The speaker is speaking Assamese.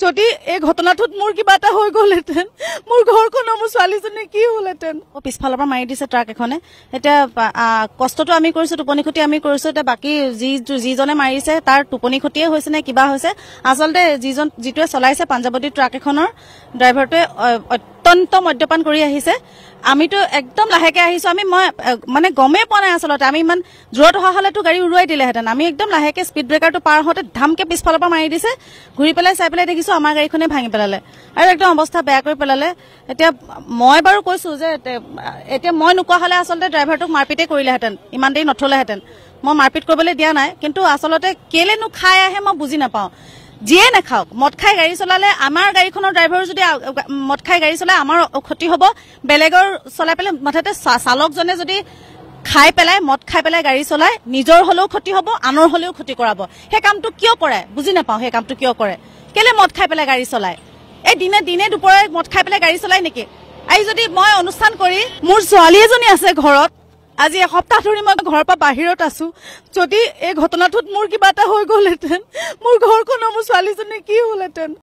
যদি এই ঘটনাটোত মোৰ কিবা এটা হৈ গ'লহেঁতেন, মোৰ ঘৰখনৰ মোৰ ছোৱালীজনী কি হ'লহেঁতেন। পিছফালৰ পৰা মাৰি দিছে ট্ৰাক এখনে। এতিয়া কষ্টটো আমি কৰিছোঁ, টোপনি ক্ষতি আমি কৰিছোঁ। এতিয়া বাকী যিজনে মাৰিছে তাৰ টোপনি ক্ষতিয়ে হৈছে নে কিবা হৈছে। আচলতে যিটোৱে চলাইছে পাঞ্জাৱতী ট্ৰাক এখনৰ ড্ৰাইভাৰটোৱে অত্যন্ত মদ্যপান কৰি আহিছে। আমিতো একদম লাহেকে আহিছো, মই মানে গমেই পোৱা নাই আচলতে। আমি ইমান জোৰত অহা হলেতো গাড়ী উৰুৱাই দিলেহেঁতেন। আমি একদম লাহেকে স্পীড ব্ৰেকাৰটো পাৰ হওঁতে ধামকে পিছফালৰ পৰা মাৰি দিছে। ঘূৰি পেলাই চাই পেলাই দেখিছো আমাৰ গাড়ীখনে ভাঙি পেলালে আৰু একদম অৱস্থা বেয়া কৰি পেলালে। এতিয়া মই বাৰু কৈছো যে এতিয়া মই নোকোৱা হলে আচলতে ড্ৰাইভাৰটোক মাৰপিটে কৰিলেহেঁতেন, ইমান দেৰি নথলেহেঁতেন। মই মাৰপিট কৰিবলৈ দিয়া নাই, কিন্তু আচলতে কেলেনো খাই আহে মই বুজি নাপাওঁ। যিয়ে নাখাওক, মদ খাই গাড়ী চলালে আমাৰ গাড়ীখনৰ ড্ৰাইভাৰ যদি মদ খাই গাড়ী চলায় আমাৰ ক্ষতি হ'ব। বেলেগৰ চলাই পেলাই মুঠতে চালকজনে যদি খাই পেলাই মদ খাই পেলাই গাড়ী চলাই নিজৰ হলেও ক্ষতি হ'ব, আনৰ হলেও ক্ষতি কৰাব। সেই কামটো কিয় কৰে বুজি নাপাওঁ। সেই কামটো কিয় কৰে, কেলে মদ খাই পেলাই গাড়ী চলায়? এই দিনে দুপৰে মদ খাই পেলাই গাড়ী চলাই নেকি? আজি যদি মই অনুষ্ঠান কৰি মোৰ ছোৱালী এজনী আছে ঘৰত, আজি এসপ্তাহ ধৰি মই ঘৰৰ পৰা বাহিৰত আছো। যদি এই ঘটনাটোত মোৰ কিবা এটা হৈ গ'লহেঁতেন, মোৰ ঘৰখনৰ মোৰ ছোৱালীজনী কি হ'লহেঁতেন।